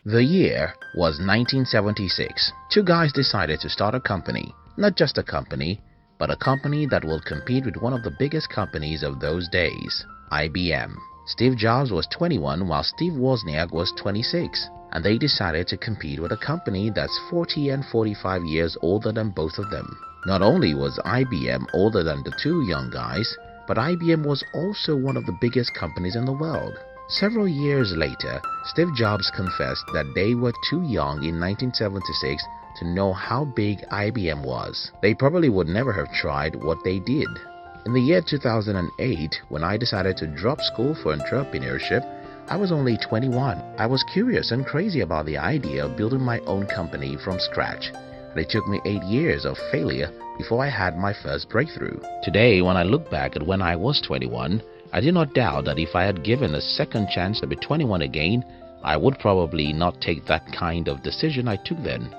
The year was 1976. Two guys decided to start a company. Not just a company, but a company that will compete with one of the biggest companies of those days, IBM. Steve Jobs was 21 while Steve Wozniak was 26, and they decided to compete with a company that's 40 and 45 years older than both of them. Not only was IBM older than the two young guys, but IBM was also one of the biggest companies in the world. Several years later, Steve Jobs confessed that they were too young in 1976 to know how big IBM was. They probably would never have tried what they did. In the year 2008, when I decided to drop school for entrepreneurship, I was only 21. I was curious and crazy about the idea of building my own company from scratch. And it took me 8 years of failure before I had my first breakthrough. Today, when I look back at when I was 21, I do not doubt that if I had given a second chance to be 21 again, I would probably not take that kind of decision I took then.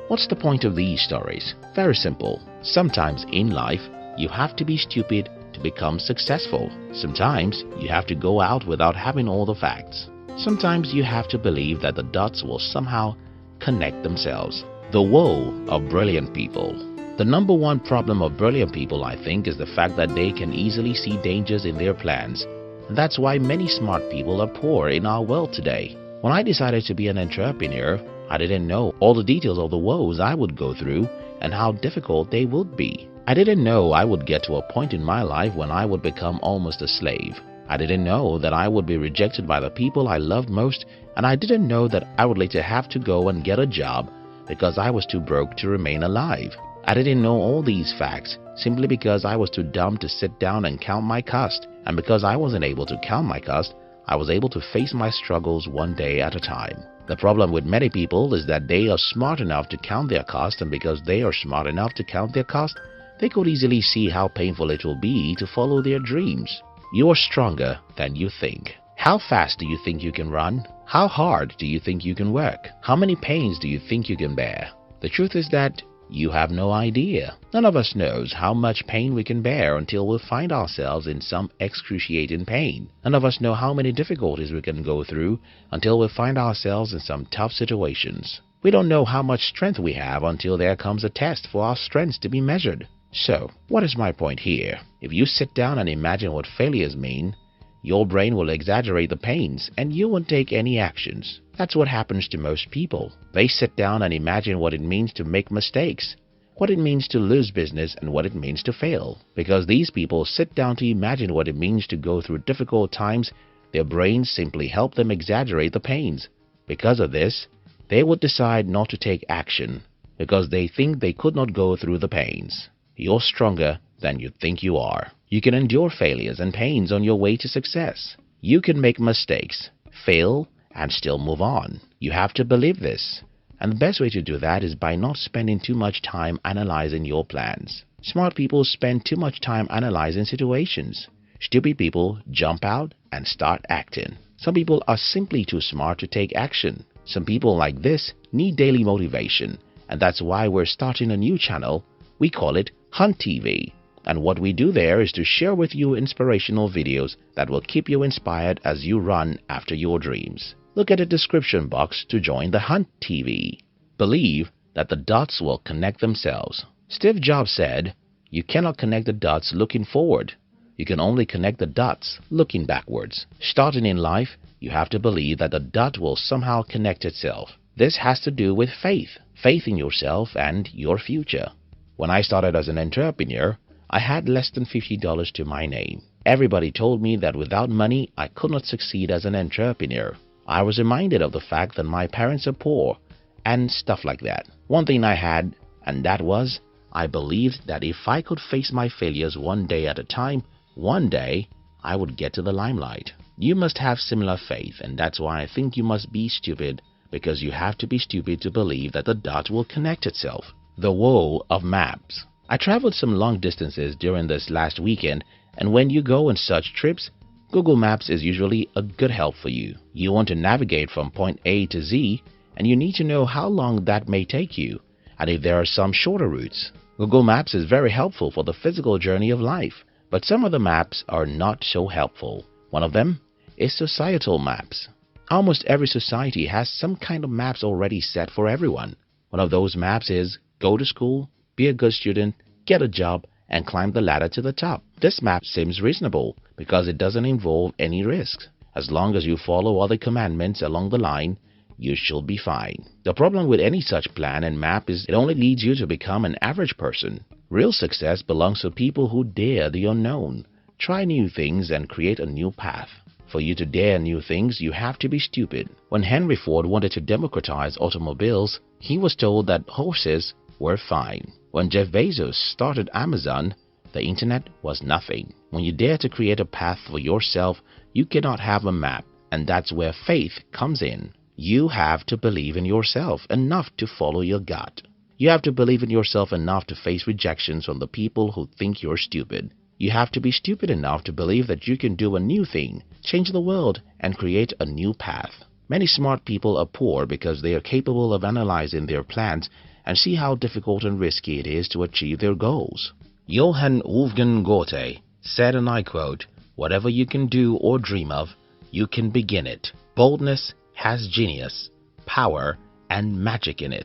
What's the point of these stories? Very simple. Sometimes in life, you have to be stupid to become successful. Sometimes you have to go out without having all the facts. Sometimes you have to believe that the dots will somehow connect themselves. The woe of brilliant people. The number one problem of brilliant people, I think, is the fact that they can easily see dangers in their plans. And that's why many smart people are poor in our world today. When I decided to be an entrepreneur, I didn't know all the details of the woes I would go through and how difficult they would be. I didn't know I would get to a point in my life when I would become almost a slave. I didn't know that I would be rejected by the people I loved most, and I didn't know that I would later have to go and get a job because I was too broke to remain alive. I didn't know all these facts simply because I was too dumb to sit down and count my cost, and because I wasn't able to count my cost, I was able to face my struggles one day at a time. The problem with many people is that they are smart enough to count their cost, and because they are smart enough to count their cost, they could easily see how painful it will be to follow their dreams. You are stronger than you think. How fast do you think you can run? How hard do you think you can work? How many pains do you think you can bear? The truth is that you have no idea. None of us knows how much pain we can bear until we find ourselves in some excruciating pain. None of us know how many difficulties we can go through until we find ourselves in some tough situations. We don't know how much strength we have until there comes a test for our strengths to be measured. So, what is my point here? If you sit down and imagine what failures mean, your brain will exaggerate the pains and you won't take any actions. That's what happens to most people. They sit down and imagine what it means to make mistakes, what it means to lose business, and what it means to fail. Because these people sit down to imagine what it means to go through difficult times, their brains simply help them exaggerate the pains. Because of this, they would decide not to take action because they think they could not go through the pains. You're stronger than you think you are. You can endure failures and pains on your way to success. You can make mistakes, fail, and still move on. You have to believe this. And the best way to do that is by not spending too much time analyzing your plans. Smart people spend too much time analyzing situations. Stupid people jump out and start acting. Some people are simply too smart to take action. Some people like this need daily motivation, and that's why we're starting a new channel. We call it Hunt TV. And what we do there is to share with you inspirational videos that will keep you inspired as you run after your dreams. Look at the description box to join the Hunt TV. Believe that the dots will connect themselves. Steve Jobs said, "You cannot connect the dots looking forward. You can only connect the dots looking backwards." Starting in life, you have to believe that the dot will somehow connect itself. This has to do with faith in yourself and your future. When I started as an entrepreneur, I had less than $50 to my name. Everybody told me that without money, I could not succeed as an entrepreneur. I was reminded of the fact that my parents are poor and stuff like that. One thing I had, and that was, I believed that if I could face my failures one day at a time, one day I would get to the limelight. You must have similar faith, and that's why I think you must be stupid, because you have to be stupid to believe that the dot will connect itself. The woe of maps. I traveled some long distances during this last weekend, and when you go on such trips, Google Maps is usually a good help for you. You want to navigate from point A to Z, and you need to know how long that may take you, and if there are some shorter routes. Google Maps is very helpful for the physical journey of life, but some other maps are not so helpful. One of them is societal maps. Almost every society has some kind of maps already set for everyone. One of those maps is go to school, be a good student, get a job, and climb the ladder to the top. This map seems reasonable because it doesn't involve any risks. As long as you follow all the commandments along the line, you should be fine. The problem with any such plan and map is it only leads you to become an average person. Real success belongs to people who dare the unknown, try new things, and create a new path. For you to dare new things, you have to be stupid. When Henry Ford wanted to democratize automobiles, he was told that horses were fine. When Jeff Bezos started Amazon, the internet was nothing. When you dare to create a path for yourself, you cannot have a map, and that's where faith comes in. You have to believe in yourself enough to follow your gut. You have to believe in yourself enough to face rejections from the people who think you're stupid. You have to be stupid enough to believe that you can do a new thing, change the world, and create a new path. Many smart people are poor because they are capable of analyzing their plans and see how difficult and risky it is to achieve their goals. Johann Wolfgang Goethe said, and I quote, "Whatever you can do or dream of, you can begin it. Boldness has genius, power, and magic in it."